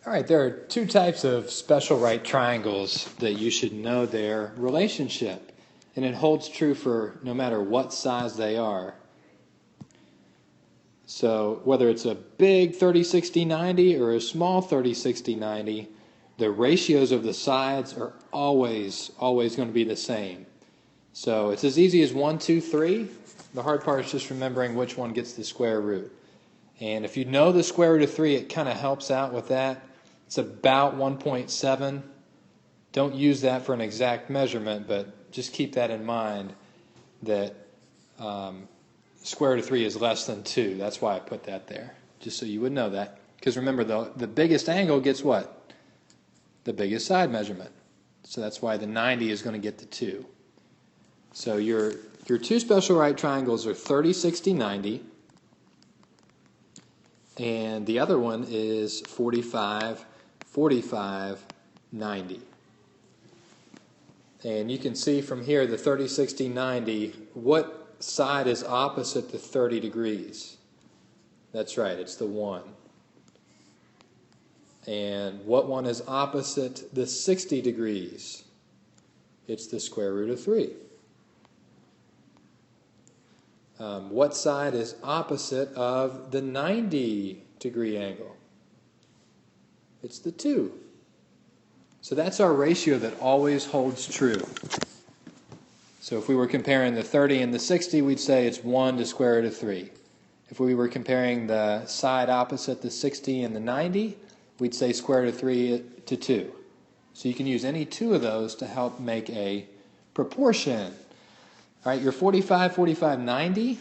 All right, there are two types of special right triangles that you should know their relationship, and it holds true for no matter what size they are. So whether it's a big 30-60-90 or a small 30-60-90, the ratios of the sides are always going to be the same. So it's as easy as 1, 2, 3. The hard part is just remembering which one gets the square root. And if you know the square root of 3, it kind of helps out with that. It's about 1.7. Don't use that for an exact measurement, but just keep that in mind that square root of 3 is less than 2. That's why I put that there, just so you would know that. Because remember, the biggest angle gets what? The biggest side measurement. So that's why the 90 is going to get the 2. So your two special right triangles are 30-60-90, and the other one is 45-45-90. And you can see from here the 30-60-90, what side is opposite the 30 degrees? That's right, it's the 1. And what one is opposite the 60 degrees? It's the square root of 3. What side is opposite of the 90-degree angle? It's the 2. So that's our ratio that always holds true. So if we were comparing the 30 and the 60, we'd say it's 1 to square root of 3. If we were comparing the side opposite the 60 and the 90, we'd say square root of 3 to 2. So you can use any two of those to help make a proportion. All right, your 45-45-90,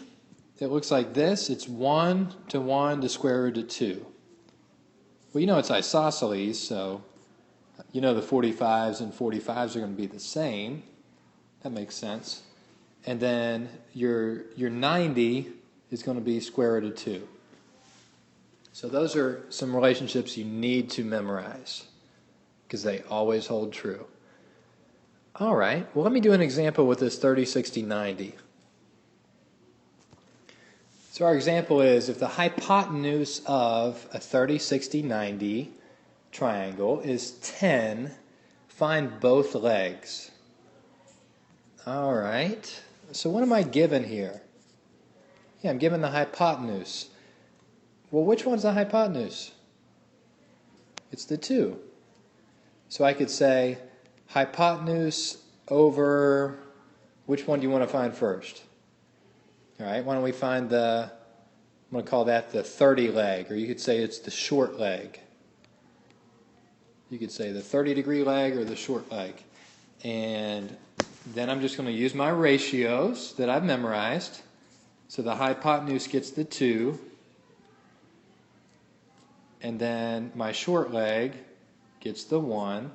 it looks like this. It's 1 to 1 to square root of 2. Well, you know it's isosceles, so you know the 45s and 45s are going to be the same. That makes sense. And then your 90 is going to be square root of 2. So those are some relationships you need to memorize because they always hold true. All right, well, let me do an example with this 30-60-90. So our example is if the hypotenuse of a 30-60-90 triangle is 10, find both legs. All right, so what am I given here? Yeah, I'm given the hypotenuse. Well, which one's the hypotenuse? It's the 2. So I could say hypotenuse over, which one do you want to find first? All right, why don't we find I'm going to call that the 30 leg, or you could say it's the short leg. You could say the 30-degree leg or the short leg. And then I'm just going to use my ratios that I've memorized. So the hypotenuse gets the 2. And then my short leg gets the 1.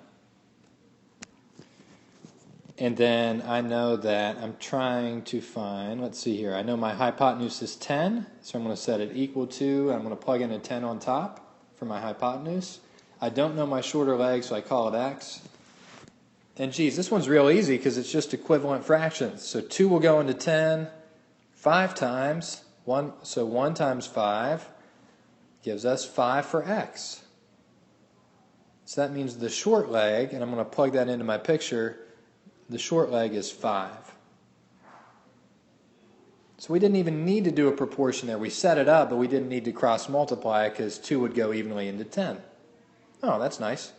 And then I know that I'm trying to find, let's see here, I know my hypotenuse is 10, so I'm going to set it equal to, I'm going to plug in a 10 on top for my hypotenuse. I don't know my shorter leg, so I call it x. And geez, this one's real easy because it's just equivalent fractions. So 2 will go into 10 5 times, so 1 times 5 gives us 5 for x. So that means the short leg, and I'm going to plug that into my picture, the short leg is 5. So we didn't even need to do a proportion there. We set it up, but we didn't need to cross multiply because 2 would go evenly into 10. Oh, that's nice.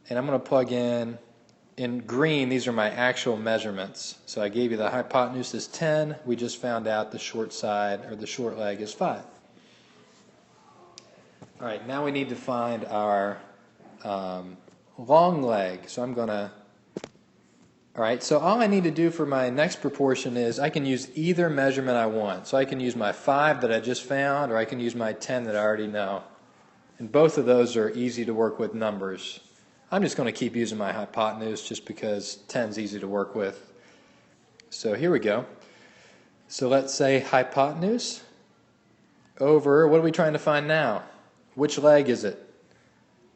And I'm going to plug in green, these are my actual measurements. So I gave you the hypotenuse is 10. We just found out the short side, or the short leg, is 5. All right, now we need to find our long leg. So I'm going to, all right, so all I need to do for my next proportion is I can use either measurement I want. So I can use my 5 that I just found, or I can use my 10 that I already know. And both of those are easy to work with numbers. I'm just going to keep using my hypotenuse just because 10 is easy to work with. So here we go. So let's say hypotenuse over, what are we trying to find now? Which leg is it?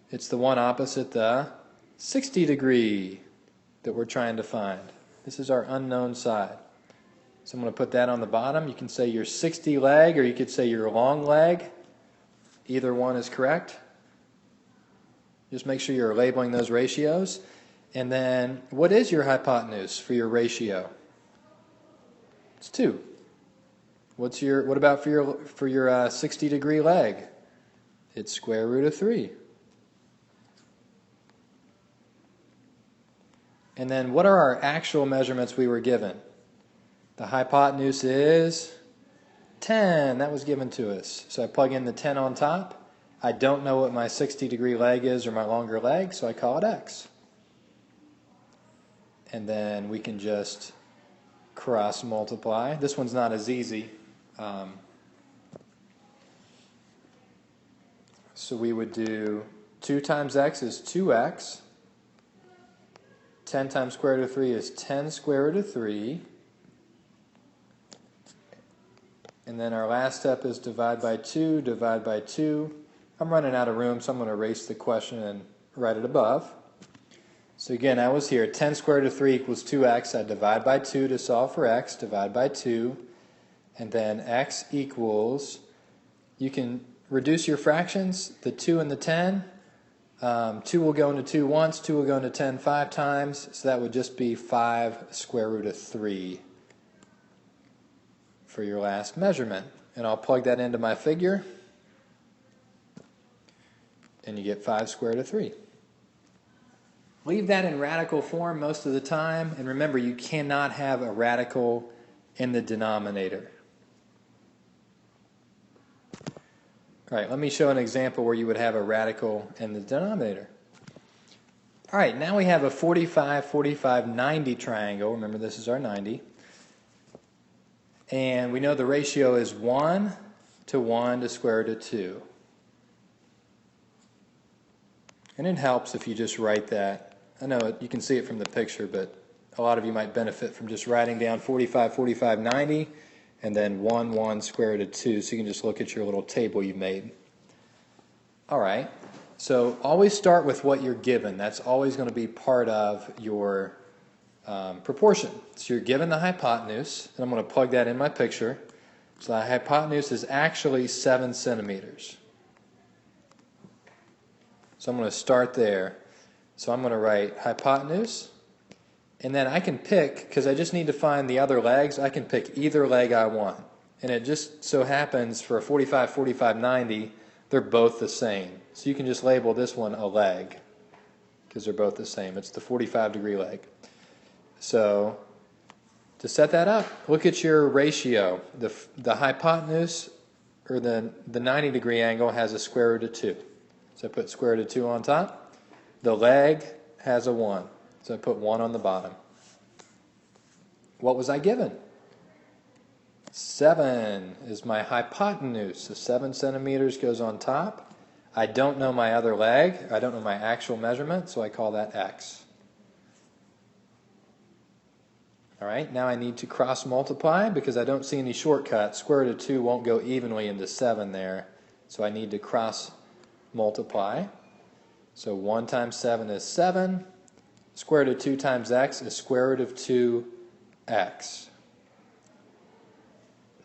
It's the one opposite the 60 degree that we're trying to find. This is our unknown side. So I'm going to put that on the bottom. You can say your 60 leg, or you could say your long leg. Either one is correct. Just make sure you're labeling those ratios. And then, what is your hypotenuse for your ratio? It's 2. What about for your 60-degree leg? It's square root of 3. And then what are our actual measurements we were given? The hypotenuse is 10. That was given to us. So I plug in the 10 on top. I don't know what my 60-degree leg is or my longer leg, so I call it x. And then we can just cross multiply. This one's not as easy. So we would do 2 times x is 2x. 10 times square root of 3 is 10 square root of 3. And then our last step is divide by 2, divide by 2. I'm running out of room, so I'm going to erase the question and write it above. So again, I was here. 10 square root of 3 equals 2x. I divide by 2 to solve for x. Divide by 2. And then x equals, you can reduce your fractions, the 2 and the 10. 2 will go into 2 once, 2 will go into 10 5 times, so that would just be 5 square root of 3 for your last measurement. And I'll plug that into my figure, and you get 5 square root of 3. Leave that in radical form most of the time, and remember, you cannot have a radical in the denominator. All right, let me show an example where you would have a radical in the denominator. All right, now we have a 45, 45, 90 triangle. Remember, this is our 90. And we know the ratio is 1 to 1 to square root of 2. And it helps if you just write that. I know you can see it from the picture, but a lot of you might benefit from just writing down 45, 45, 90. And then 1, 1, square root of 2, so you can just look at your little table you made. All right, so always start with what you're given. That's always going to be part of your proportion. So you're given the hypotenuse, and I'm going to plug that in my picture. So the hypotenuse is actually 7 centimeters. So I'm going to start there. So I'm going to write hypotenuse. And then I can pick, because I just need to find the other legs, I can pick either leg I want. And it just so happens for a 45, 45, 90, they're both the same. So you can just label this one a leg, because they're both the same. It's the 45-degree leg. So to set that up, look at your ratio. The hypotenuse, or the 90-degree angle, has a square root of 2. So I put square root of 2 on top. The leg has a 1. So I put 1 on the bottom. What was I given? 7 is my hypotenuse. So 7 centimeters goes on top. I don't know my other leg. I don't know my actual measurement, so I call that x. All right, now I need to cross multiply because I don't see any shortcut. Square root of 2 won't go evenly into 7 there, so I need to cross multiply. So 1 times 7 is 7. Square root of 2 times x is square root of 2x.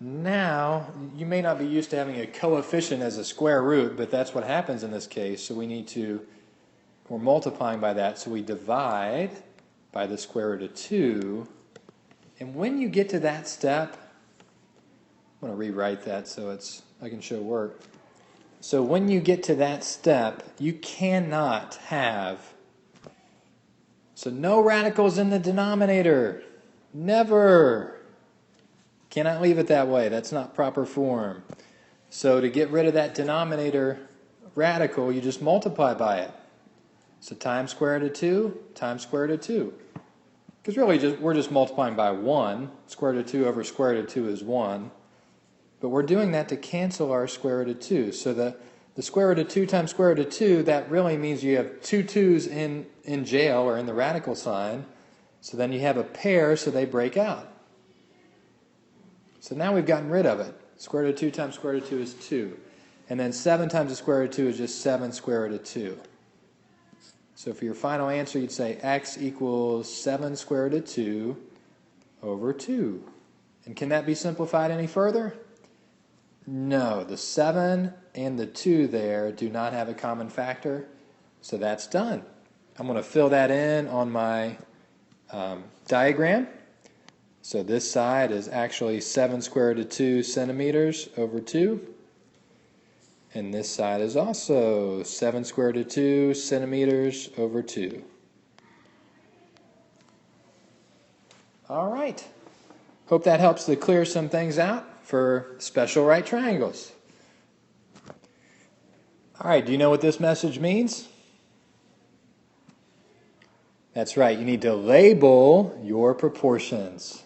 Now, you may not be used to having a coefficient as a square root, but that's what happens in this case. So we're multiplying by that, so we divide by the square root of 2. And when you get to that step, I'm going to rewrite that so I can show work. So when you get to that step, you cannot have, so no radicals in the denominator. Never. Cannot leave it that way. That's not proper form. So to get rid of that denominator radical, you just multiply by it. So times square root of 2 times square root of 2. Because really we're just multiplying by 1. Square root of 2 over square root of 2 is 1. But we're doing that to cancel our square root of 2. So the square root of 2 times square root of 2, that really means you have 2 2's in jail or in the radical sign. So then you have a pair, so they break out. So now we've gotten rid of it. Square root of 2 times square root of 2 is 2. And then 7 times the square root of 2 is just 7 square root of 2. So for your final answer, you'd say x equals 7 square root of 2 over 2. And can that be simplified any further? No, the 7 and the 2 there do not have a common factor. So that's done. I'm going to fill that in on my diagram. So this side is actually 7 square root of 2 centimeters over 2. And this side is also 7 square root of 2 centimeters over 2. All right. Hope that helps to clear some things out for special right triangles. All right, do you know what this message means? That's right, you need to label your proportions.